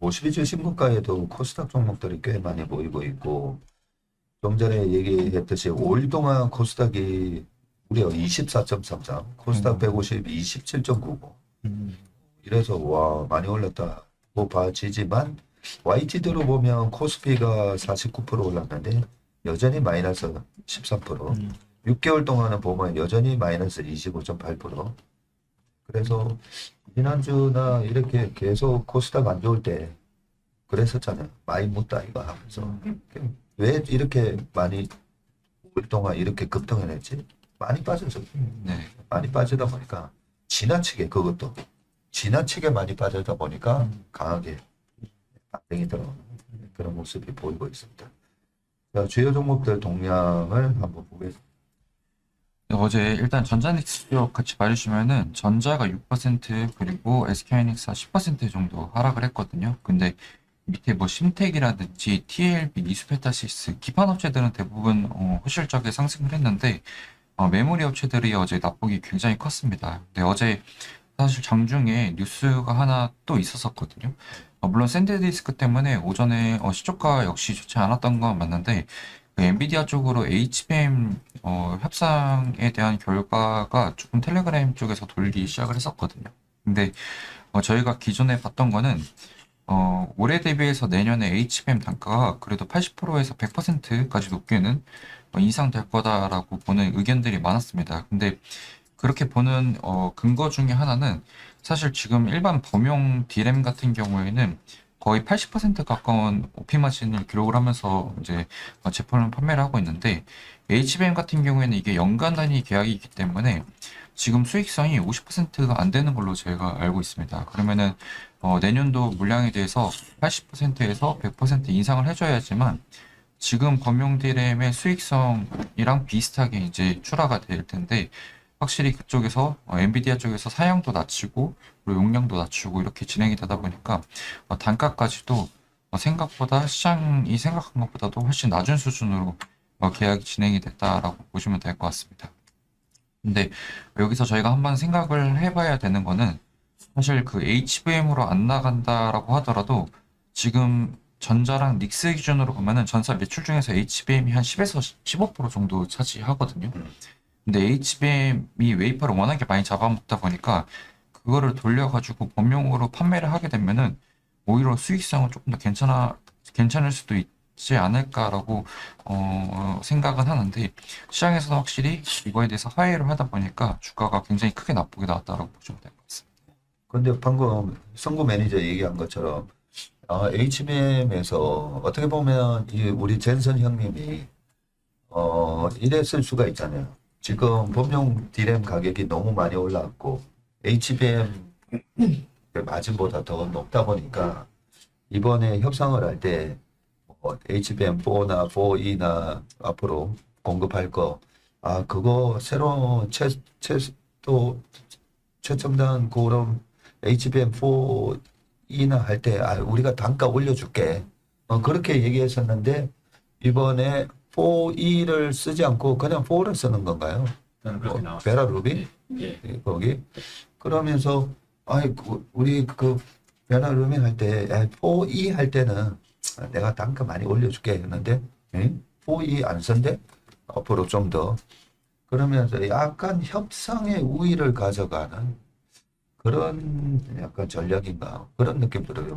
52주 신고가에도 코스닥 종목들이 꽤 많이 보이고 있고, 좀 전에 얘기했듯이 5일 동안 코스닥이 무려 24.33, 코스닥 150, 27.99. 음, 이래서 와 많이 올랐다고 봐지지만 YTD로 보면 코스피가 49% 올랐는데 여전히 마이너스 13%, 음, 6개월 동안은 보면 여전히 마이너스 25.8%. 그래서 지난주나 이렇게 계속 코스닥 안 좋을 때 그랬었잖아요. 많이 묻다 이거 하면서 왜 이렇게 많이 오일 동안 이렇게 급등을 했지? 많이 빠져서 네. 많이 빠지다 보니까 지나치게 그것도 지나치게 많이 빠지다 보니까 강하게 반등이 들어오는 그런 모습이 보이고 있습니다. 자, 주요 종목들 동향을 한번 보겠습니다. 어제 일단 전자닉스 쪽 같이 봐주시면은 전자가 6% 그리고 SK하이닉스가 10% 정도 하락을 했거든요. 근데 밑에 뭐 심텍이라든지 TLB, 니스페타시스 기판 업체들은 대부분 호실적에 상승을 했는데 메모리 업체들이 어제 낙폭이 굉장히 컸습니다. 근데 어제 사실 장중에 뉴스가 하나 또 있었었거든요. 물론 샌드디스크 때문에 오전에 시초가 역시 좋지 않았던 건 맞는데 그 엔비디아 쪽으로 HBM 협상에 대한 결과가 조금 텔레그램 쪽에서 돌기 시작을 했었거든요. 근데 저희가 기존에 봤던 거는 올해 대비해서 내년에 HBM 단가가 그래도 80%에서 100%까지 높게는 인상될 거다라고 보는 의견들이 많았습니다. 근데 그렇게 보는 근거 중에 하나는 사실 지금 일반 범용 D램 같은 경우에는 거의 80% 가까운 OP 마진을 기록을 하면서 이제 제품을 판매를 하고 있는데 HBM 같은 경우에는 이게 연간 단위 계약이기 때문에 지금 수익성이 50%가 안 되는 걸로 제가 알고 있습니다. 그러면은 내년도 물량에 대해서 80%에서 100% 인상을 해줘야지만 지금 범용 D램의 수익성이랑 비슷하게 이제 출하가 될 텐데 확실히 그쪽에서 엔비디아 쪽에서 사양도 낮추고 그리고 용량도 낮추고 이렇게 진행이 되다 보니까 단가까지도 생각보다 시장이 생각한 것보다도 훨씬 낮은 수준으로 계약이 진행이 됐다라고 보시면 될 것 같습니다. 근데 여기서 저희가 한번 생각을 해봐야 되는 거는 사실 그 HBM으로 안 나간다라고 하더라도 지금 전자랑 닉스 기준으로 보면은 전사 매출 중에서 HBM이 한 10에서 15% 정도 차지하거든요. 근데 HBM이 웨이퍼를 워낙에 많이 잡아먹다 보니까 그거를 돌려가지고 범용으로 판매를 하게 되면은 오히려 수익성은 조금 더 괜찮을 수도 있지 않을까라고 생각은 하는데 시장에서는 확실히 이거에 대해서 화해를 하다 보니까 주가가 굉장히 크게 나쁘게 나왔다라고 보시면 될 것 같습니다. 근데 방금 성구 매니저 얘기한 것처럼 HBM에서 어떻게 보면 우리 젠선 형님이 이랬을 수가 있잖아요. 지금 범용 D램 가격이 너무 많이 올라왔고 HBM 마진보다 더 높다 보니까 이번에 협상을 할 때 HBM4나 4E나 앞으로 공급할 거, 그거 새로운 또 최첨단 그런 HBM4E나 할 때, 우리가 단가 올려줄게. 그렇게 얘기했었는데, 이번에 4E를 쓰지 않고 그냥 4를 쓰는 건가요? 그렇게 나왔어요. 베라 루비? 예. 거기? 그러면서, 우리 그 베라 루비 할 때, 4E 할 때는 내가 단가 많이 올려줄게 했는데, 4E 안 쓴대? 앞으로 좀 더. 그러면서 약간 협상의 우위를 가져가는 그런 약간 전략인가 그런 느낌 들어요.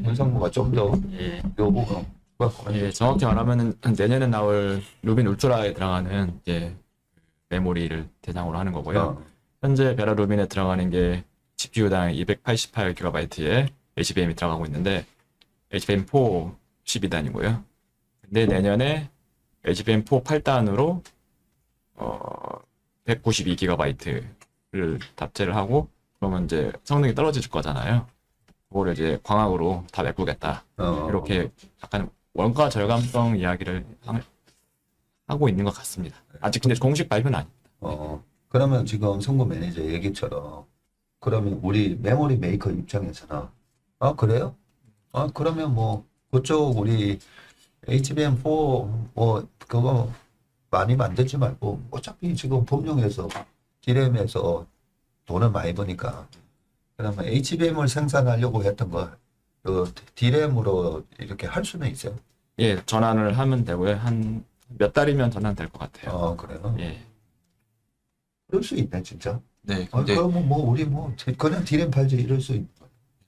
문상무가 좀 더 예. 요구가 예, 정확히 말하면은 내년에 나올 루빈 울트라에 들어가는 이제 메모리를 대상으로 하는 거고요. 현재 베라 루빈에 들어가는 게 GPU당 288GB의 HBM이 들어가고 있는데 HBM4 12단이고요. 근데 내년에 HBM4 8단으로 192GB를 탑재를 하고 그러면 이제 성능이 떨어질 거잖아요. 그거를 이제 광학으로 다 메꾸겠다. 이렇게 약간 원가 절감성 이야기를 하고 있는 것 같습니다. 아직 근데 공식 발표는 아닙니다. 그러면 지금 성구 매니저 얘기처럼 그러면 우리 메모리 메이커 입장에서는 그래요? 그러면 뭐 그쪽 우리 HBM4 뭐 그거 많이 만들지 말고 어차피 지금 범용에서 D램에서 돈을 많이 버니까 그러면 HBM을 생산하려고 했던 걸 그 디램으로 이렇게 할 수는 있어요. 예, 전환을 하면 되고요. 한 몇 달이면 전환될 것 같아요. 그래요. 예. 그럴 수 있네 진짜. 네, 근데 그러면 뭐 우리 뭐 그냥 디램 팔지 이럴 수 있.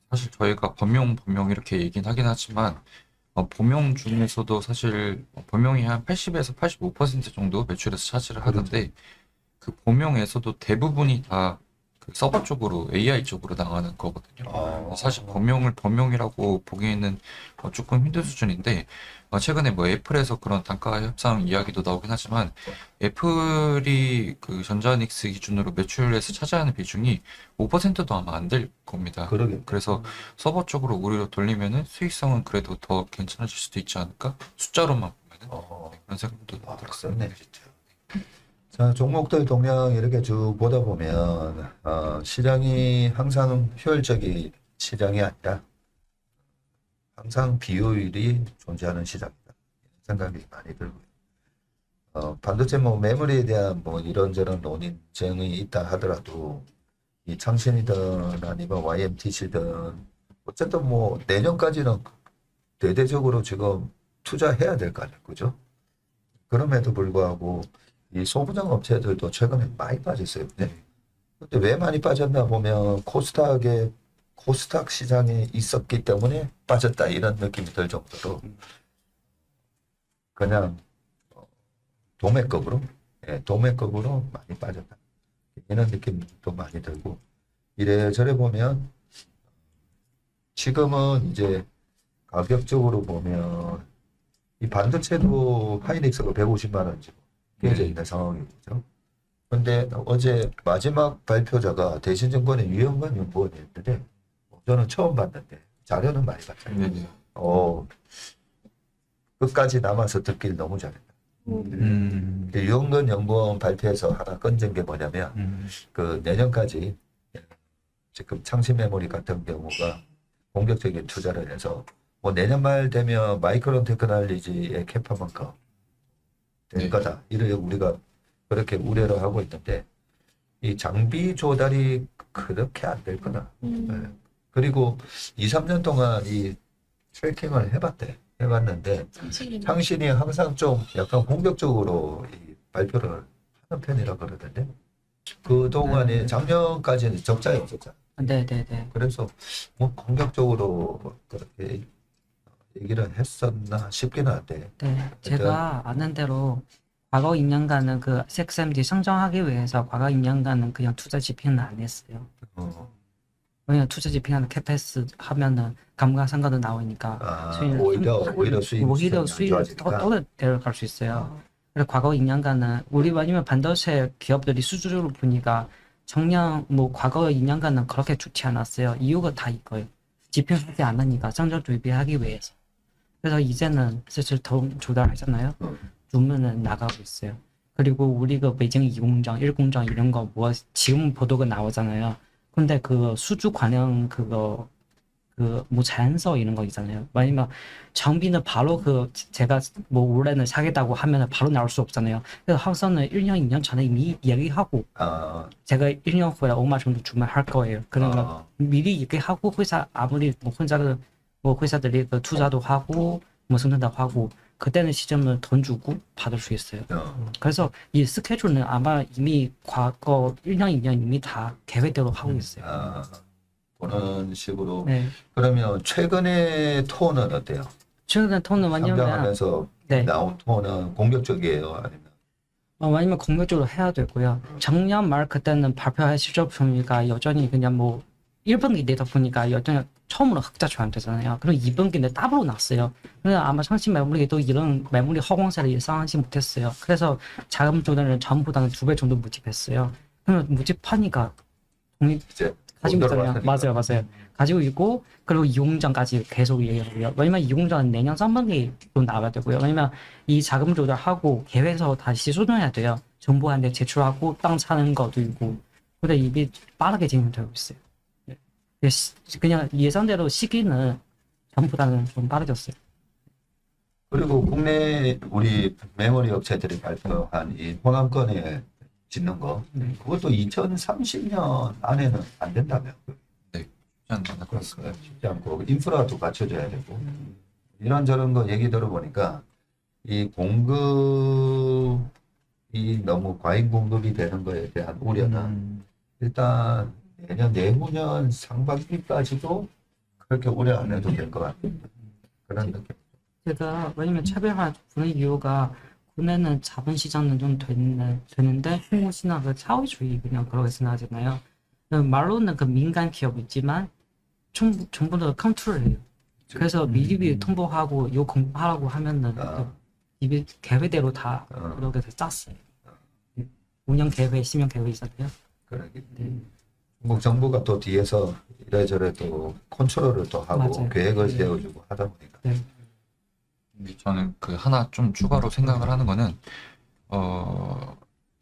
사실 저희가 범용 이렇게 얘기는 하긴 하지만 범용 중에서도 사실 범용이 한 80에서 85% 정도 매출에서 차지를 하는데 그 범용에서도 대부분이 다 그 서버 쪽으로 AI 쪽으로 나가는 거거든요. 사실 범용이라고 보기에는 조금 힘든 수준인데 최근에 뭐 애플에서 그런 단가 협상 이야기도 나오긴 하지만 애플이 그 전자닉스 기준으로 매출에서 차지하는 비중이 5%도 아마 안 될 겁니다. 그러게. 그래서 서버 쪽으로 오히려 돌리면은 수익성은 그래도 더 괜찮아질 수도 있지 않을까? 숫자로만 보면은 그런 생각도 들었어요. 그렇네 진짜. 자, 종목들 동향 이렇게 쭉 보다 보면 시장이 항상 효율적인 시장이 아니라 항상 비효율이 존재하는 시장이다. 생각이 많이 들고요. 반도체 뭐 메모리에 대한 뭐 이런저런 논쟁이 있다 하더라도 이 창신이든 아니면 YMTC든 어쨌든 뭐 내년까지는 대대적으로 지금 투자해야 될 거 아니에요, 그죠? 그럼에도 불구하고 이 소부장 업체들도 최근에 많이 빠졌어요. 네. 근데 왜 많이 빠졌나 보면 코스닥 시장에 있었기 때문에 빠졌다 이런 느낌이 들 정도로 그냥 도매급으로 많이 빠졌다 이런 느낌도 많이 들고 이래저래 보면 지금은 이제 가격적으로 보면 이 반도체도 하이닉스가 150만 원 지금 깨져 있는 상황이죠. 근데 어제 마지막 발표자가 대신증권의 유영관 연구원이었는데 저는 처음 봤는데 자료는 많이 봤잖아요. 네네. 끝까지 남아서 듣길 너무 잘했다. 유영관 연구원 발표에서 하나 건진 게 뭐냐면 그 내년까지 지금 창신 메모리 같은 경우가 공격적인 투자를 해서 뭐 내년 말 되면 마이크론 테크놀로지의 캐파만큼 될 거다. 이를 우리가 그렇게 우려를 하고 있는데 이 장비 조달이 그렇게 안 될 거다. 네. 그리고 2, 3년 동안 이 트래킹을 해봤는데 창신이 항상 좀 약간 공격적으로 이 발표를 하는 편이라 그러던데 그동안에 작년까지는 적자에 없었잖아. 네네네. 그래서 뭐 공격적으로 그렇게 얘기를 했었나 싶기는 한데 네, 제가 아는 대로 과거 2년간은 그 XMD 성장하기 위해서 과거 2년간은 그냥 투자 집행은 안 했어요. 왜냐면 투자 집행하는 캐패스 하면은 감가상각도 나오니까 오히려 수익을 더 데려갈 수 있어요. 그래서 과거 2년간은 우리 아니면 반도체 기업들이 수주를 보니까 작년 뭐 과거 2년간은 그렇게 좋지 않았어요. 이유가 다 이거예요. 집행하지 않으니까 성장 준비하기 위해서. 그래서 이제는 슬슬 더 조달하잖아요. 주문은 나가고 있어요. 그리고 우리 그 베이징 2공장, 1공장 이런 거 뭐 지금 보도가 나오잖아요. 근데 그 수주 관련 그거 그 뭐 자연서 이런 거 있잖아요. 아니면 장비는 바로 그 제가 뭐 원래는 사겠다고 하면 바로 나올 수 없잖아요. 그래서 항상은 1년, 2년 전에 이미 얘기하고 제가 1년 후에 얼마 정도 주문할 거예요. 그러니까 미리 얘기하고 회사 아무리 뭐 회사들이 그 투자도 하고 뭐 승진도 하고 그때는 시점을 돈 주고 받을 수 있어요. 그래서 이 스케줄은 아마 이미 과거 1년, 2년 이미 다 계획대로 하고 있어요. 그런 식으로. 네. 그러면 최근의 톤은 어때요? 최근에 톤은 완전 상장하면서 네. 나온 톤은 공격적이에요? 아니면? 아니면 공격적으로 해야 되고요. 작년 말 그때는 발표할 실적표가 여전히 그냥 뭐 1분기 내다 보니까 여전히 처음으로 흑자 조합되잖아요. 그럼 2분기는 더블로 났어요. 그래서 아마 창신 메모리도 이런 메모리 허공세를 예상하지 못했어요. 그래서 자금 조달을 전보다는 2배 정도 모집했어요. 그러면 모집하니까 이제 가지고 있잖아요. 들어왔으니까. 맞아요. 가지고 있고 그리고 2공장까지 계속 얘기하고요. 왜냐면 2공장은 내년 상반기로 나와야 되고요. 왜냐면 이 자금 조달하고 계획서 다시 수정해야 돼요. 정부한테 제출하고 땅 사는 것도 있고. 근데 이게 빠르게 진행되고 있어요. 그냥 예상대로 시기는 전보다는 좀 빠르졌어요. 그리고 국내 우리 메모리 업체들이 발표한 이 호남권에 짓는 거 그것도 2030년 안에는 안 된다며. 않는 것 같습니다. 쉽지 않고 인프라도 갖춰져야 되고 이런저런 거 얘기 들어보니까 이 공급이 너무 과잉 공급이 되는 거에 대한 우려는 일단 내년 내후년 상반기까지도 그렇게 우려 안 해도 될 것 같아요. 그런 느낌. 제가 왜냐면 차별화 부는 이유가 국내는 자본시장은 좀 되는데 한국시장 그 사회주의 그냥 그렇게 생각하잖아요. 말로는 그 민간 기업 있지만 정부 다 컨트롤해요. 그래서 미리 통보하고 요 공부하라고 하면은 아. 이미 계획대로 다 어. 그렇게 다 짰어요. 운영 계획, 심영 계획 있었대요. 그러기. 네. 중국 정부가 또 뒤에서 이래저래 또 컨트롤을 또 하고 맞아요. 계획을 네. 세워주고 하다 보니까. 근데 저는 그 하나 좀 추가로 생각을 하는 거는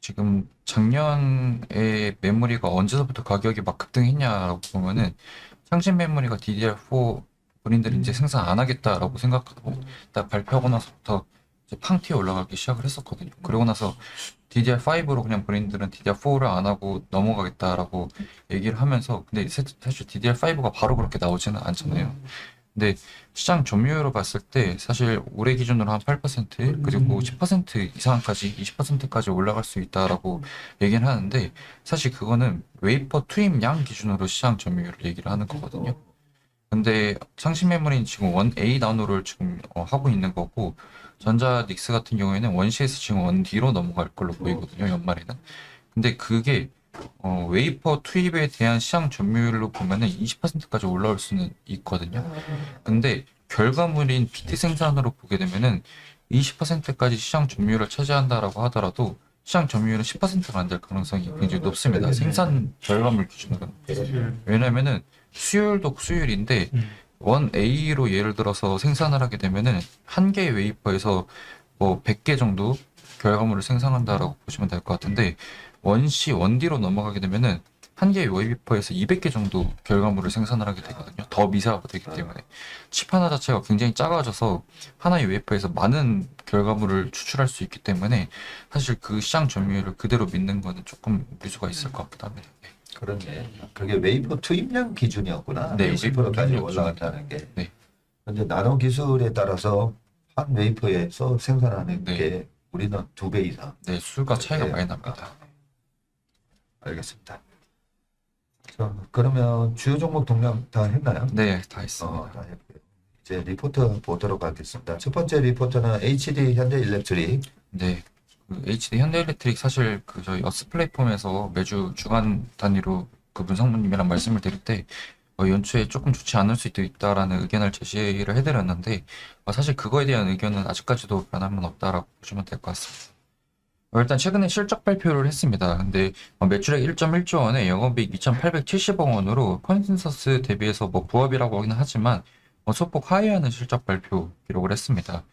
지금 작년에 메모리가 언제서부터 가격이 막 급등했냐라고 보면은 창신 메모리가 DDR4 본인들이 이제 생산 안 하겠다라고 생각하고 딱 발표하고 나서부터 이제 팡 튀어 올라가기 시작을 했었거든요. 그러고 나서 DDR5로 그냥 본인들은 DDR4를 안 하고 넘어가겠다라고 얘기를 하면서 근데 사실 DDR5가 바로 그렇게 나오지는 않잖아요. 근데 시장 점유율로 봤을 때 사실 올해 기준으로 한 8% 그리고 10% 이상까지 20%까지 올라갈 수 있다라고 얘기를 하는데 사실 그거는 웨이퍼 투입량 기준으로 시장 점유율을 얘기를 하는 거거든요. 근데 창신 메모리는 지금 1A 나노를 지금 하고 있는 거고 전자 닉스 같은 경우에는 1C에서 지금 1D로 넘어갈 걸로 보이거든요, 연말에는. 근데 그게 웨이퍼 투입에 대한 시장 점유율로 보면은 20%까지 올라올 수는 있거든요. 근데 결과물인 PT 생산으로 보게 되면은 20%까지 시장 점유율을 차지한다라고 하더라도 시장 점유율은 10%가 안 될 가능성이 굉장히 높습니다. 생산 결과물 기준으로는. 왜냐면은 수율도 수율인데 1A로 예를 들어서 생산을 하게 되면은 한 개의 웨이퍼에서 뭐 100개 정도 결과물을 생산한다라고 보시면 될 것 같은데 1C, 1D로 넘어가게 되면은 한 개의 웨이퍼에서 200개 정도 결과물을 생산을 하게 되거든요. 더 미세화가 되기 때문에 칩 하나 자체가 굉장히 작아져서 하나의 웨이퍼에서 많은 결과물을 추출할 수 있기 때문에 사실 그 시장 점유율을 그대로 믿는 거는 조금 미수가 있을 것 같기도 합니다. 네. 그렇네. 그게 웨이퍼 투입량 기준이었구나. 네, 20%까지 웨이퍼 올라갔다는 게. 네. 근데 나노 기술에 따라서 한 웨이퍼에서 생산하는 네. 게 우리는 2배 이상. 네, 수가 차이가 네. 많이 납니다. 알겠습니다. 자, 그러면 주요 종목 동향 다 했나요? 네, 다 있습니다. 다 했고요. 이제 리포트 보도록 하겠습니다. 첫 번째 리포트는 HD 현대일렉트릭. 네, 그 HD 현대일렉트릭 사실 그 저희 어스 플랫폼에서 매주 주간 단위로 그 문상무님이랑 말씀을 드릴 때 연초에 조금 좋지 않을 수도 있다라는 의견을 제시를 해드렸는데 사실 그거에 대한 의견은 아직까지도 변함은 없다라고 보시면 될 것 같습니다. 일단 최근에 실적 발표를 했습니다. 근데 매출액 1.1조 원에 영업이익 2,870억 원으로 컨센서스 대비해서 뭐 부합이라고 하긴 하지만 소폭 하회하는 실적 발표 기록을 했습니다.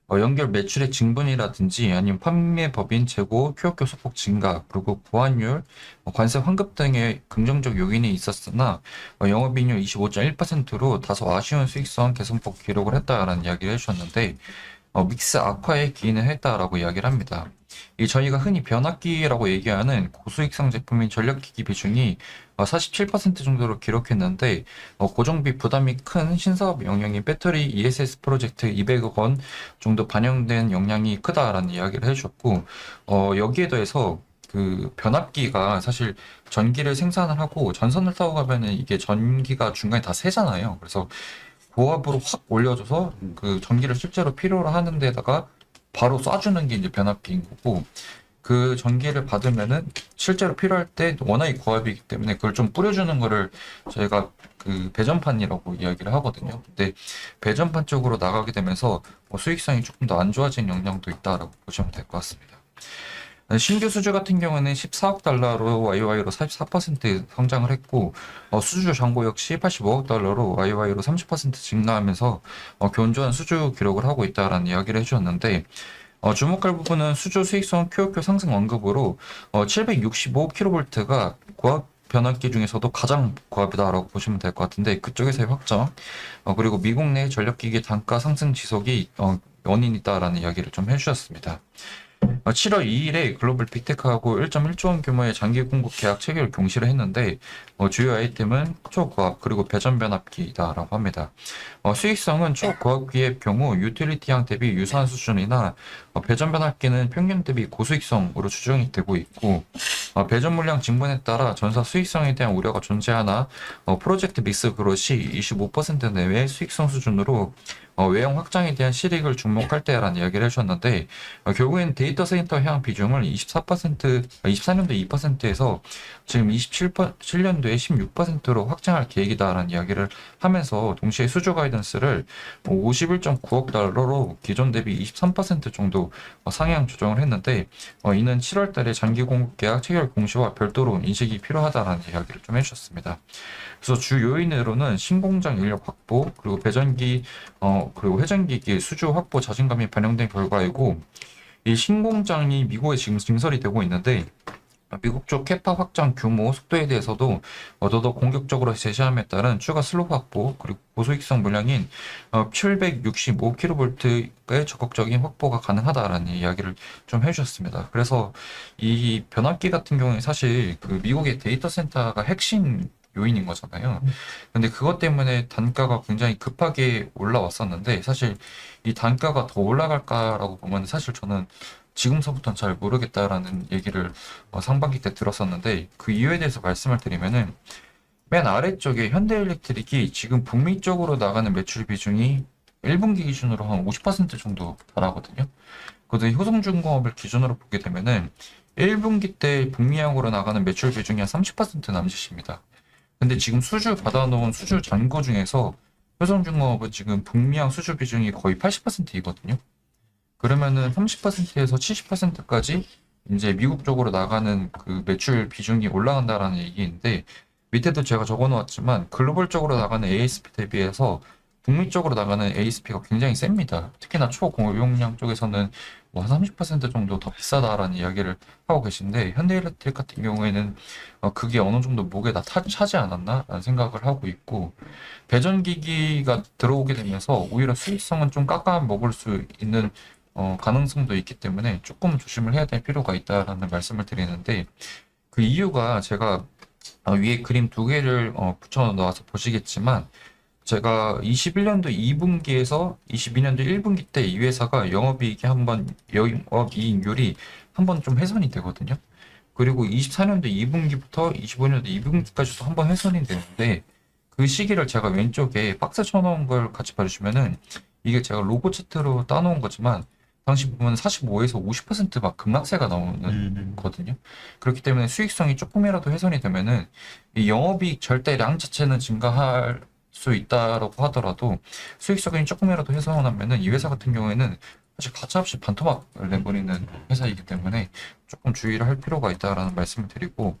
연결 매출의 증분이라든지 아니면 판매 법인 재고, QoQ 소폭 증가, 그리고 보완율, 관세 환급 등의 긍정적 요인이 있었으나 영업이익률 25.1%로 다소 아쉬운 수익성 개선폭 기록을 했다라는 이야기를 해주셨는데 믹스 악화에 기인을 했다라고 이야기를 합니다. 이 저희가 흔히 변압기라고 얘기하는 고수익성 제품인 전력기기 비중이 47% 정도로 기록했는데 고정비 부담이 큰 신사업 영역인 배터리 ESS 프로젝트 200억 원 정도 반영된 영향이 크다라는 이야기를 해주셨고 여기에 더해서 그 변압기가 사실 전기를 생산을 하고 전선을 타고 가면은 이게 전기가 중간에 다 새잖아요. 그래서 고압으로 확 올려줘서 그 전기를 실제로 필요로 하는 데다가 바로 쏴주는 게 이제 변압기인 거고 그 전기를 받으면은 실제로 필요할 때 워낙에 고압이기 때문에 그걸 좀 뿌려주는 거를 저희가 그 배전판이라고 이야기를 하거든요. 근데 배전판 쪽으로 나가게 되면서 수익성이 조금 더 안 좋아진 영향도 있다라고 보시면 될 것 같습니다. 신규 수주 같은 경우는 14억 달러로 YY로 44% 성장을 했고 수주 잔고 역시 85억 달러로 YY로 30% 증가하면서 견조한 수주 기록을 하고 있다라는 이야기를 해주셨는데 주목할 부분은 수주 수익성 QoQ 상승 언급으로 765kV가 고압 변압기 중에서도 가장 고압이다라고 보시면 될 것 같은데 그쪽에서의 확정 그리고 미국 내 전력기기 단가 상승 지속이 원인이다라는 이야기를 좀 해주셨습니다. 7월 2일에 글로벌 빅테크하고 1.1조 원 규모의 장기 공급 계약 체결 공시를 했는데 주요 아이템은 초고압 그리고 배전 변압기다라고 합니다. 수익성은 초고압기의 경우 유틸리티향 대비 유사한 수준이나 배전 변압기는 평균 대비 고수익성으로 추정이 되고 있고 배전 물량 증분에 따라 전사 수익성에 대한 우려가 존재하나 프로젝트 믹스 그롯이 25% 내외의 수익성 수준으로 외형 확장에 대한 실익을 주목할 때라는 이야기를 해주셨는데 결국엔 데이터 센터 향 비중을 24년도 2%에서 지금 27년도에 16%로 확장할 계획이다라는 이야기를 하면서 동시에 수주 가이던스를 51.9억 달러로 기존 대비 23% 정도 상향 조정을 했는데 이는 7월 달에 장기 공급 계약 체결 공시와 별도로 인식이 필요하다라는 이야기를 좀 해주셨습니다. 그래서 주 요인으로는 신공장 인력 확보 그리고 배전기 그리고 회전기기 수주 확보 자신감이 반영된 결과이고 이 신공장이 미국에 지금 증설이 되고 있는데 미국 쪽 캐파 확장 규모 속도에 대해서도 더더 공격적으로 제시함에 따른 추가 슬롯 확보 그리고 고수익성 물량인 765kV의 적극적인 확보가 가능하다라는 이야기를 좀 해주셨습니다. 그래서 이 변압기 같은 경우에 사실 그 미국의 데이터 센터가 핵심 요인인 거잖아요. 근데 그것 때문에 단가가 굉장히 급하게 올라왔었는데 사실 이 단가가 더 올라갈까라고 보면 사실 저는 지금서부터는 잘 모르겠다라는 얘기를 상반기 때 들었었는데 그 이유에 대해서 말씀을 드리면은 맨 아래쪽에 현대일렉트릭이 지금 북미 쪽으로 나가는 매출 비중이 1분기 기준으로 한 50% 정도 달하거든요. 그래서 효성중공업을 기준으로 보게 되면은 1분기 때 북미향으로 나가는 매출 비중이 한 30% 남짓입니다. 근데 지금 수주 받아놓은 수주 잔고 중에서 효성중공업은 지금 북미향 수주 비중이 거의 80%이거든요. 그러면은 30%에서 70%까지 이제 미국 쪽으로 나가는 그 매출 비중이 올라간다라는 얘기인데 밑에도 제가 적어 놓았지만 글로벌 쪽으로 나가는 ASP 대비해서 북미 쪽으로 나가는 ASP가 굉장히 셉니다. 특히나 초고용량 쪽에서는 뭐 한 30% 정도 더 비싸다라는 이야기를 하고 계신데 현대일렉트릭 같은 경우에는 그게 어느 정도 목에 다 차지 않았나라는 생각을 하고 있고 배전기기가 들어오게 되면서 오히려 수익성은 좀 깎아 먹을 수 있는 가능성도 있기 때문에 조금 조심을 해야 될 필요가 있다라는 말씀을 드리는데 그 이유가 제가 위에 그림 두 개를 붙여 놓아서 보시겠지만 제가 21년도 2분기에서 22년도 1분기 때 이 회사가 영업이익률이 한번 좀 훼손이 되거든요. 그리고 24년도 2분기부터 25년도 2분기까지도 한번 훼손이 되는데 그 시기를 제가 왼쪽에 박스 쳐놓은 걸 같이 봐주시면은 이게 제가 로고 차트로 따놓은 거지만 당시 보면 45에서 50%막 급락세가 나오는 거거든요. 그렇기 때문에 수익성이 조금이라도 훼손이 되면은 이 영업이익 절대량 자체는 증가할 수 있다라고 하더라도 수익성이 조금이라도 훼손하면은 이 회사 같은 경우에는 사실 가차없이 반토막을 내버리는 회사이기 때문에 조금 주의를 할 필요가 있다라는 말씀을 드리고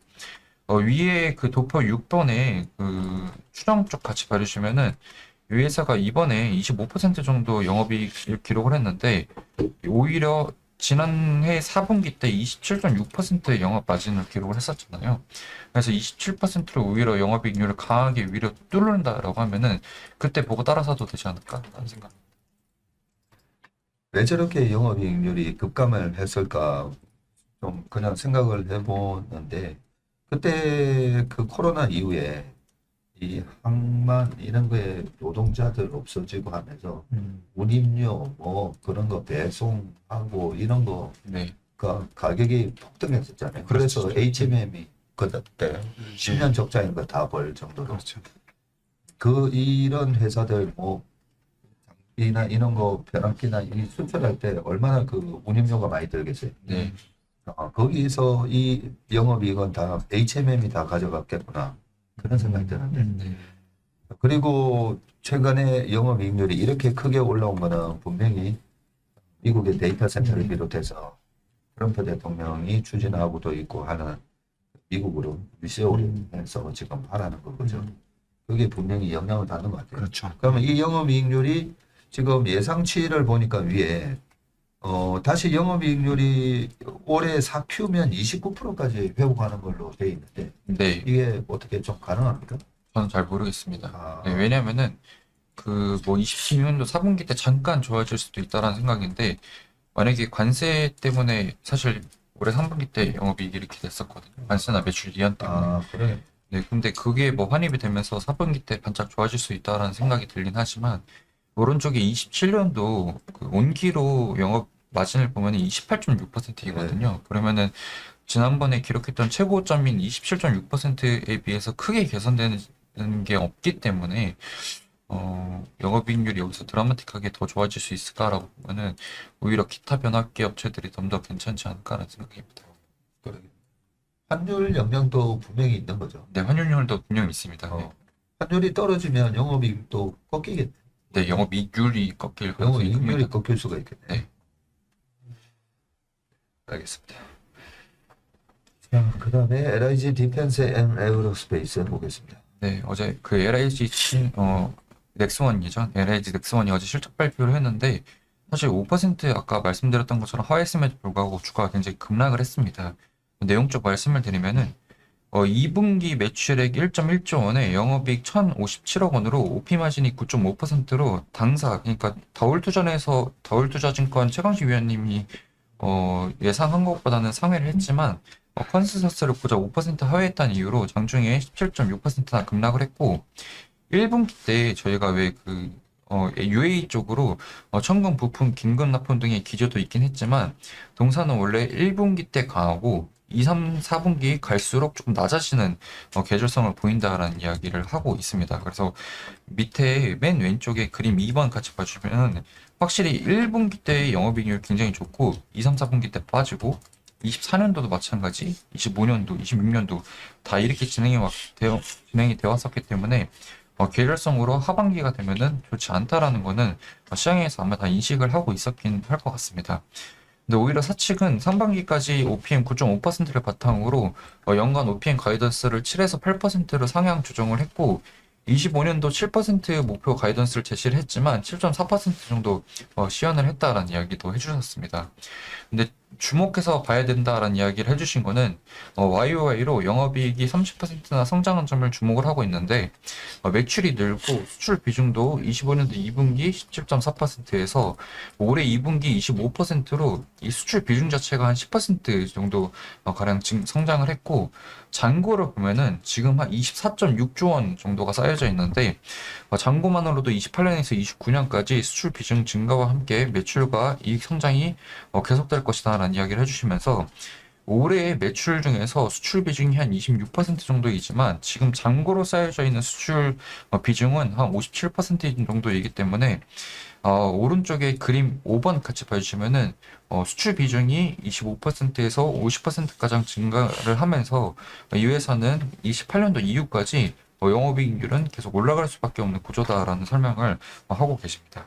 위에 그 도표 6번에 그 추정 쪽 같이 봐주시면은 이 회사가 이번에 25% 정도 영업이익을 기록을 했는데 오히려 지난해 4분기 때 27.6%의 영업 마진을 기록을 했었잖아요. 그래서 27%로 오히려 영업이익률을 강하게 위로 뚫는다라고 하면은 그때 보고 따라사도 되지 않을까라는 생각입니다. 왜 저렇게 영업이익률이 급감을 했을까 좀 그냥 생각을 해보는데 그때 그 코로나 이후에 이 항만 이런 거에 노동자들 없어지고 하면서 운임료 뭐 그런 거 배송하고 이런 거 네. 가격이 폭등했었잖아요. 그래서 HMM이 그때 10년 적자인 거 다 벌 정도로 그렇죠. 이런 회사들 뭐 장비나 이런 거 변압기나 이 수출할 때 얼마나 그 운임료가 많이 들겠어요. 네. 거기서 이 영업이익은 다 HMM이 다 가져갔겠구나 그런 생각이 드는데 네. 그리고 최근에 영업이익률이 이렇게 크게 올라온 거는 분명히 미국의 데이터 센터를 비롯해서 트럼프 대통령이 추진하고도 있고 하는 미국으로 리쇼링해서 지금 하라는 거죠. 그게 분명히 영향을 받는 것 같아요. 그렇죠. 그러면 이 영업이익률이 지금 예상치를 보니까 위에 다시 영업이익률이 올해 4Q면 29%까지 회복하는 걸로 돼 있는데 네. 이게 어떻게 좀 가능합니까? 저는 잘 모르겠습니다. 아. 네, 왜냐면은 그 뭐 26년도 4분기 때 잠깐 좋아질 수도 있다라는 생각인데 만약에 관세 때문에 사실 올해 상반기 때 영업이익이 이렇게 됐었거든요. 관세나 매출 이연 때문에. 아, 그래. 네, 근데 그게 뭐 환입이 되면서 4분기 때 반짝 좋아질 수 있다라는 생각이 들긴 하지만 오른쪽에 27년도 그 온기로 영업 마진을 보면 28.6%이거든요. 그러면은 지난번에 기록했던 최고점인 27.6%에 비해서 크게 개선되는 게 없기 때문에 영업이익률이 여기서 드라마틱하게 더 좋아질 수 있을까라고 보면은 오히려 기타 변압기 업체들이 좀 더 괜찮지 않을까라는 생각입니다. 그래. 환율 영향도 분명히 있는 거죠. 네, 환율도 분명히 있습니다. 네. 환율이 떨어지면 영업이익도 꺾이겠네. 네, 영업이익률이 꺾일 가능성이 영업이익률이 큽니다. 꺾일 수가 있겠네. 네. 알겠습니다. 자, 그 다음에 LIG 디펜스 앤 에어로스페이스 보겠습니다. 네, 어제 그 LIG 넥스원이죠. LIG 넥스원이 어제 실적 발표를 했는데 사실 5% 아까 말씀드렸던 것처럼 하회했음에도 불구하고 주가가 굉장히 급락을 했습니다. 내용 쪽 말씀을 드리면은 2분기 매출액 1.1조 원에 영업이익 1,057억 원으로 OP 마진이 9.5%로 당사 그러니까 더울투자증권 최강식 위원님이 예상한 것보다는 상회를 했지만 컨센서스를 고작 5% 하회했다는 이유로 장중에 17.6%나 급락을 했고 1분기 때 저희가 왜 UAE 쪽으로 천금 부품 긴급 납품 등의 기조도 있긴 했지만 동사는 원래 1분기 때 강하고 2, 3, 4분기 갈수록 조금 낮아지는 계절성을 보인다라는 이야기를 하고 있습니다. 그래서 밑에 맨 왼쪽에 그림 2번 같이 봐주면 확실히 1분기 때의 영업이익률 굉장히 좋고 2, 3, 4분기 때 빠지고 24년도도 마찬가지, 25년도, 26년도 다 이렇게 진행이 되어 왔었기 때문에 계절성으로 하반기가 되면은 좋지 않다라는 거는 시장에서 아마 다 인식을 하고 있었긴 할 것 같습니다. 근데 오히려 사측은 상반기까지 OPM 9.5%를 바탕으로 연간 OPM 가이던스를 7에서 8%로 상향 조정을 했고 25년도 7% 목표 가이던스를 제시를 했지만 7.4% 정도 시연을 했다라는 이야기도 해주셨습니다. 근데 주목해서 봐야 된다라는 이야기를 해주신 거는 YOY로 영업이익이 30%나 성장한 점을 주목을 하고 있는데 매출이 늘고 수출 비중도 25년도 2분기 17.4%에서 올해 2분기 25%로 이 수출 비중 자체가 한 10% 정도 가량 성장을 했고 잔고를 보면은 지금 한 24.6조 원 정도가 쌓여져 있는데 잔고만으로도 28년에서 29년까지 수출 비중 증가와 함께 매출과 이익 성장이 계속될 것이다라는 이야기를 해주시면서 올해의 매출 중에서 수출 비중이 한 26% 정도이지만 지금 잔고로 쌓여져 있는 수출 비중은 한 57% 정도이기 때문에 오른쪽에 그림 5번 같이 봐주시면은 수출 비중이 25%에서 50%가량 증가를 하면서 이 회사는 28년도 이후까지 영업이익률은 계속 올라갈 수밖에 없는 구조다라는 설명을 하고 계십니다.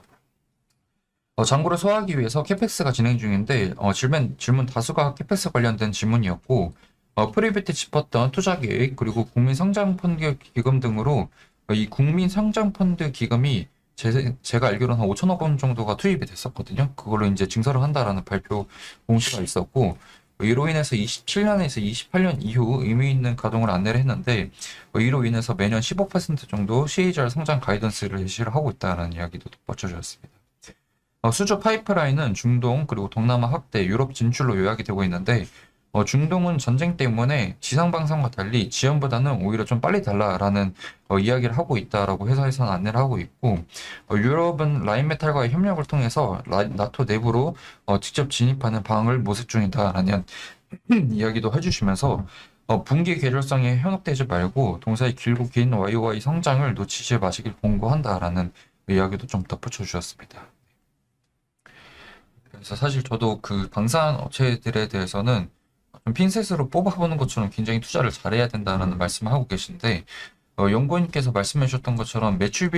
잔고를 소화하기 위해서 캐펙스가 진행 중인데 질문 다수가 캐펙스 관련된 질문이었고 프리뷰 때 짚었던 투자계획 그리고 국민성장펀드 기금 등으로 이 국민성장펀드 기금이 제가 알기로는 한 5천억 원 정도가 투입이 됐었거든요. 그걸로 이제 증설을 한다라는 발표 공시가 있었고 이로 인해서 27년에서 28년 이후 의미 있는 가동을 안내를 했는데 이로 인해서 매년 15% 정도 CAGR 성장 가이던스를 제시를 하고 있다는 이야기도 덧붙여주었습니다. 수주 파이프라인은 중동 그리고 동남아 확대, 유럽 진출로 요약이 되고 있는데 중동은 전쟁 때문에 지상방산과 달리 지연보다는 오히려 좀 빨리 달라라는 이야기를 하고 있다라고 회사에서는 안내를 하고 있고 유럽은 라인메탈과의 협력을 통해서 나토 내부로 직접 진입하는 방안을 모색 중이다라는 이야기도 해주시면서 분기 계절성에 현혹되지 말고 동사의 길고 긴 YOY 성장을 놓치지 마시길 권고한다라는 이야기도 좀 덧붙여 주셨습니다. 그래서 사실 저도 그 방산 업체들에 대해서는 좀 핀셋으로 뽑아보는 것처럼 굉장히 투자를 잘해야 된다는 말씀을 하고 계신데 연구원님께서 말씀해 주셨던 것처럼 매출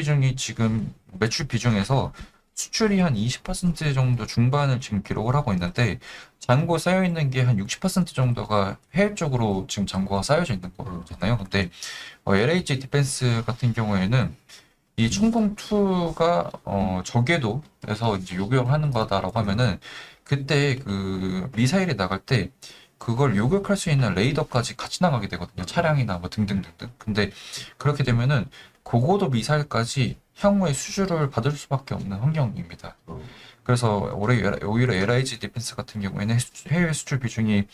비중에서 수출이 한 20% 정도 중반을 지금 기록을 하고 있는데 잔고 쌓여 있는 게 한 60% 정도가 해외 쪽으로 지금 잔고가 쌓여져 있는 거잖아요. 근데 LH 디펜스 같은 경우에는 이 천공2가 저궤도에서 이제 요격하는 거다라고 하면은 그때 그 미사일이 나갈 때 그걸 요격할 수 있는 레이더까지 같이 나가게 되거든요. 차량이나 뭐 등등등등. 근데 그렇게 되면은 고고도 미사일까지 향후에 수주를 받을 수밖에 없는 환경입니다. 그래서 오히려 LIG 디펜스 같은 경우에는 해외 수출 비중이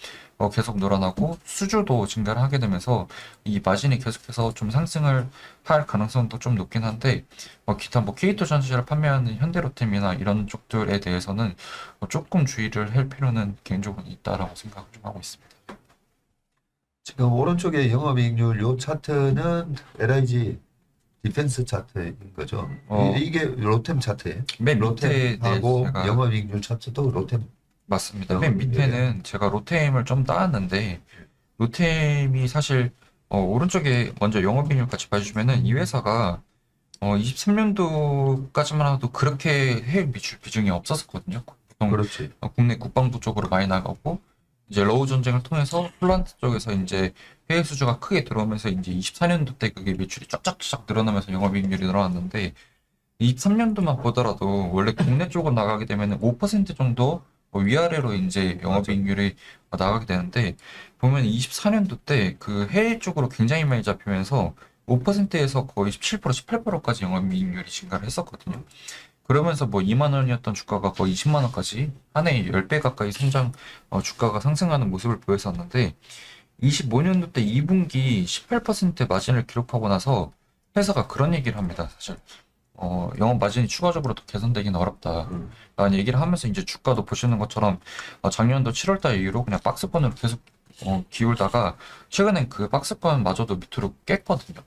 계속 늘어나고 수주도 증가를 하게 되면서 이 마진이 계속해서 좀 상승을 할 가능성도 좀 높긴 한데 기타 K2 전지를 판매하는 현대로템이나 이런 쪽들에 대해서는 조금 주의를 할 필요는 개인적으로 있다라고 생각을 좀 하고 있습니다. 지금 오른쪽에 영업이익률 요 차트는 LIG 디펜스 차트인 거죠. 이게 로템 차트예요. 맨 밑에 로템하고 제가 영업이익률 차트도 로템. 맞습니다. 맨 밑에는 제가 로템을 좀 따왔는데 로템이 사실 오른쪽에 먼저 영업이익률 같이 봐주시면은 이 회사가 23년도까지만 해도 그렇게 해외 매출 비중이 없었었거든요. 보통 그렇지. 국내 국방부 쪽으로 많이 나가고 이제 러우 전쟁을 통해서 폴란드 쪽에서 이제 해외 수주가 크게 들어오면서 이제 24년도 때 그게 매출이 쫙쫙쫙 늘어나면서 영업이익률이 늘어났는데 23년도만 보더라도 원래 국내 쪽으로 나가게 되면 5% 정도 위아래로 이제 영업이익률이 나가게 되는데 보면 24년도 때 그 해외 쪽으로 굉장히 많이 잡히면서 5%에서 거의 17%, 18%까지 영업이익률이 증가를 했었거든요. 그러면서 뭐 2만 원이었던 주가가 거의 20만 원까지 한 해에 10배 가까이 주가가 상승하는 모습을 보였었는데 25년도 때 2분기 18% 마진을 기록하고 나서 회사가 그런 얘기를 합니다. 사실 영업 마진이 추가적으로 더 개선되기는 어렵다 라는 얘기를 하면서 이제 주가도 보시는 것처럼 작년도 7월달 이후로 그냥 박스권으로 계속 기울다가 최근엔 그 박스권마저도 밑으로 깼거든요.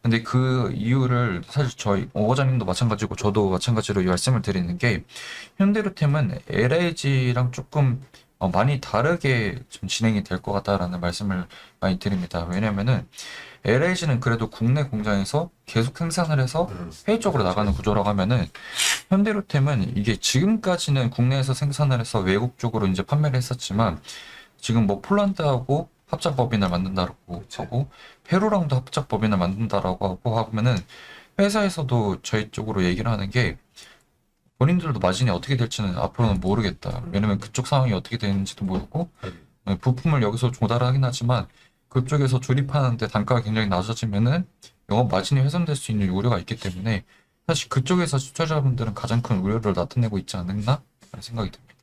근데 그 이유를 사실 저희 오과장님도 마찬가지고 저도 마찬가지로 말씀을 드리는 게 현대로템은 LIG랑 조금 많이 다르게 좀 진행이 될 것 같다라는 말씀을 많이 드립니다. 왜냐면은 LIG는 그래도 국내 공장에서 계속 생산을 해서 해외 쪽으로 나가는 구조라고 하면은 현대로템은 이게 지금까지는 국내에서 생산을 해서 외국 쪽으로 이제 판매를 했었지만 지금 뭐 폴란드하고 합작 법인을 만든다라고 하고 페루랑도 합작 법인을 만든다라고 하고 하면은 회사에서도 저희 쪽으로 얘기를 하는 게 본인들도 마진이 어떻게 될지는 앞으로는 모르겠다. 왜냐면 그쪽 상황이 어떻게 되는지도 모르고 부품을 여기서 조달하긴 하지만 그쪽에서 조립하는데 단가가 굉장히 낮아지면은 영업 마진이 훼손될 수 있는 우려가 있기 때문에 사실 그쪽에서 투자자분들은 가장 큰 우려를 나타내고 있지 않나 라는 생각이 듭니다.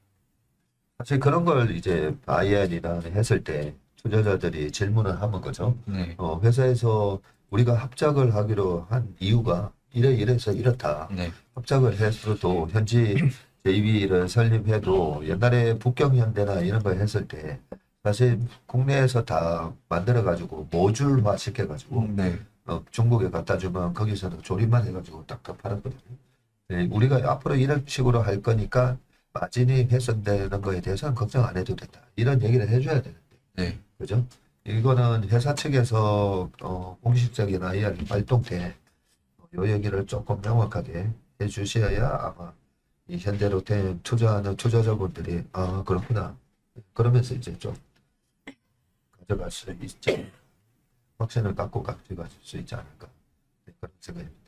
사실 그런 걸 이제 바이안이나 했을 때 투자자들이 질문을 하는 거죠. 네. 회사에서 우리가 합작을 하기로 한 이유가 이래서 이렇다. 네. 합작을 해서도 현지 JV를 설립해도 옛날에 북경현대나 이런 거 했을 때 사실 국내에서 다 만들어가지고 모듈화 시켜가지고 네. 중국에 갖다 주면 거기서는 조립만 해가지고 딱딱 팔았거든요. 네, 우리가 앞으로 이런 식으로 할 거니까 마진이 훼손되는 거에 대해서는 걱정 안 해도 된다. 이런 얘기를 해줘야 되는데. 네. 그죠? 이거는 회사 측에서 공식적인 IR 활동 때 요 얘기를 조금 명확하게 해주셔야 아마 이 현대로템 투자하는 투자자분들이 아 그렇구나 그러면서 이제 좀 가져갈 수 있죠. 확신을 갖고 가져갈 수 있지 않을까 그런 생각입니다.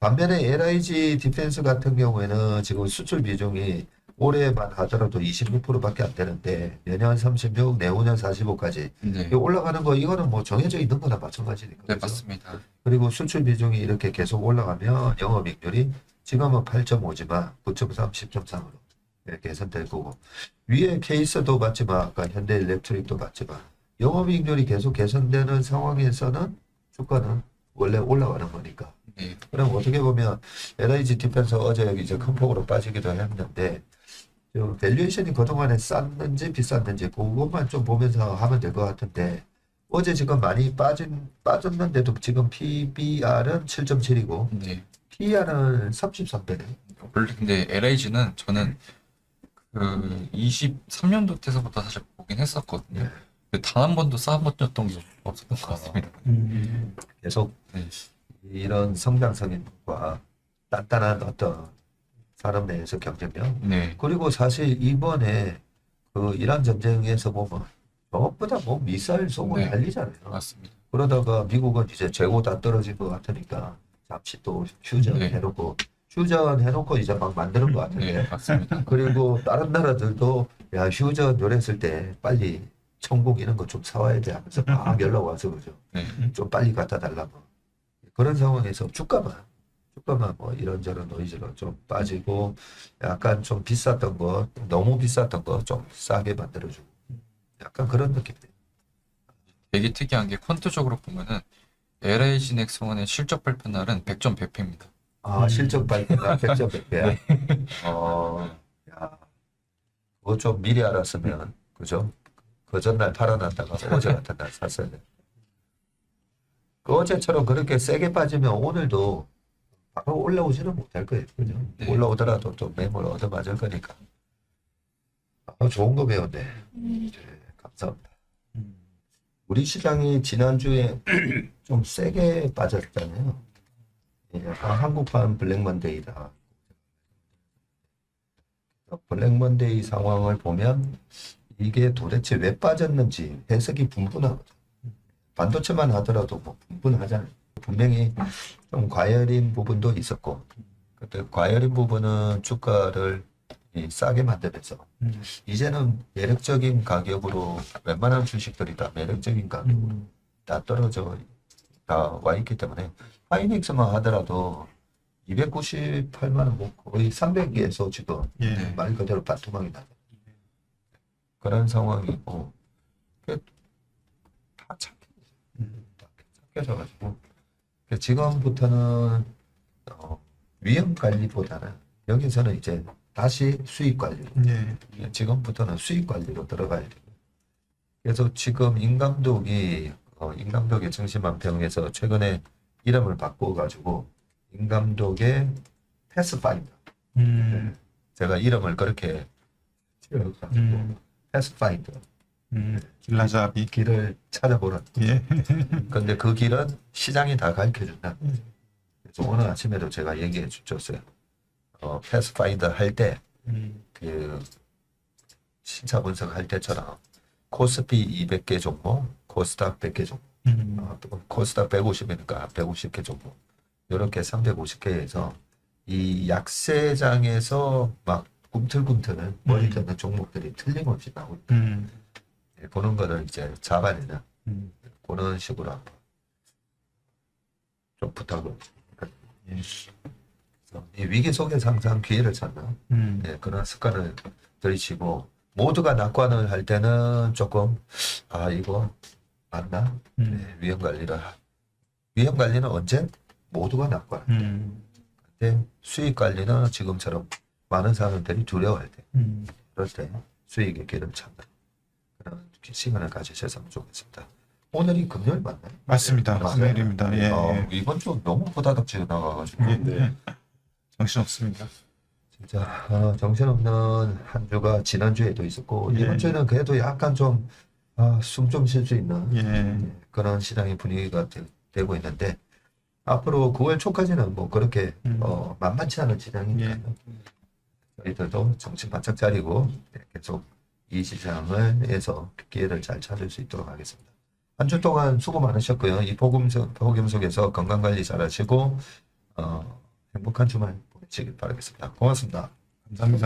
반면에 LIG 디펜스 같은 경우에는 지금 수출 비중이 올해만 하더라도 26%밖에 안 되는데 내년 36, 내후년 45까지 네. 올라가는 거 이거는 뭐 정해져 있는 거나 마찬가지니까. 네, 그죠? 맞습니다. 그리고 수출 비중이 이렇게 계속 올라가면 영업이익률이 지금은 8.5지만 9.3, 10.3으로 개선될 거고 위에 케이스도 봤지만 아까 현대일렉트릭도 봤지만 영업이익률이 계속 개선되는 상황에서는 주가는 원래 올라가는 거니까. 네. 그럼 어떻게 보면 LIG 디펜스 어제 이제 큰 폭으로 빠지기도 했는데 좀 밸류에이션이 그동안에 쌌는지 비쌌는지 그것만 좀 보면서 하면 될 것 같은데 어제 지금 많이 빠졌는데도 지금 PBR은 7.7이고 네. PER은 33배네. 원래 근데 LIG는 저는 그 23년도 때서부터 사실 보긴 했었거든요. 단 한 번도 쌓아봤던 게 없었던 것 같습니다. 계속 네. 이런 성장성과 단단한 어떤 산업 내에서 경쟁력 네. 그리고 사실 이번에 그 이란 전쟁에서 보면 전부 다 뭐 미사일 쏘고 네. 난리잖아요. 맞습니다. 그러다가 미국은 이제 재고 다 떨어진 것 같으니까 잠시 또 휴전 네. 해놓고 휴전 해놓고 이제 막 만드는 것 같은데 네, 맞습니다. 그리고 다른 나라들도 야 휴전 요랬을 때 빨리 천국 이런 거 좀 사와야 돼 하면서 막 연락 와서 그죠. 네. 좀 빨리 갖다 달라고 그런 상황에서 주가만 조금만 뭐 이런저런 노이즈로 좀 빠지고 약간 좀 비쌌던 거, 너무 비쌌던 거 좀 싸게 만들어주고 약간 그런 느낌이에요. 되게 특이한 게 퀀트적으로 보면은 LG 넥슨의 실적 발표 날은 100점 100패입니다. 아, 실적 발표가 100점 100배야. 야, 그거 좀 미리 알았으면, 그죠? 그 전날 팔아놨다가 어제 같은 날 샀어야 돼. 그 어제처럼 그렇게 세게 빠지면 오늘도 바로 올라오지는 못할 거예요. 그죠? 네. 올라오더라도 좀 매물 얻어맞을 거니까. 좋은 거 배웠네. 네, 감사합니다. 우리 시장이 지난주에 좀 세게 빠졌잖아요. 예, 약간 한국판 블랙먼데이다. 블랙먼데이 상황을 보면 이게 도대체 왜 빠졌는지 해석이 분분하거든. 반도체만 하더라도 뭐 분분하잖아요. 분명히 좀 과열인 부분도 있었고, 그때 과열인 부분은 주가를 싸게 만들면서 이제는 매력적인 가격으로 웬만한 주식들이 다 매력적인 가격으로 다 떨어져 다 와 있기 때문에 하이닉스만 하더라도 298만 원, 뭐 거의 300에서 지금 예. 말 그대로 반토막이 나죠. 그런 상황이고 다 착해져가지고 지금부터는 위험 관리보다는 여기서는 이제 다시 수익 관리. 예. 지금부터는 수익 관리로 들어가야 돼요. 그래서 지금 임감독의 정신만평에서 최근에 이름을 바꿔가지고 임감독의 패스파인더. 제가 이름을 그렇게 지어가지고 패스파인더. 길라잡이. 길을 찾아보라. 예. 근데 그 길은 시장이 다 가르쳐준다. 그래서 오늘 아침에도 제가 얘기해 줬어요. 패스파인더 할 때 그 신차 분석할 때처럼 코스피 200개 종목, 코스닥 100개 종목, 또 코스닥 150이니까 150개 종목, 이렇게 350개에서 이 약세장에서 막 꿈틀꿈틀 머리 드는 종목들이 틀림없이 나오고 보는 거를 이제 잡아내는 그런 식으로 한번 좀 부탁을. 이 위기 속에서 항상 기회를 찾는 그런 습관을 들이시고 모두가 낙관을 할 때는 조금 이거 맞나? 위험 관리는 언제? 모두가 낙관. 근데 수익 관리는 지금처럼 많은 사람들이 두려워할 때, 그럴 때 수익의 길을 찾는 그런 시간을 가지셨으면 좋겠습니다. 오늘이 금요일 맞나요? 맞습니다. 맞아요. 금요일입니다. 예. 이번 주 너무 후다닥지게 나가가지고 정신 없습니다. 진짜 정신없는 한 주가 지난주에도 있었고 예. 이번 주에는 그래도 약간 좀 숨 좀 쉴 수 있는 예. 그런 시장의 분위기가 되고 있는데 앞으로 9월 초까지는 뭐 그렇게 만만치 않은 시장이니까요. 저희들도 정신 바짝 차리고 계속 이 시장을 해서 기회를 잘 찾을 수 있도록 하겠습니다. 한 주 동안 수고 많으셨고요. 이 복음 속에서 건강관리 잘 하시고 행복한 주말 보내시길 바라겠습니다. 고맙습니다. 감사합니다.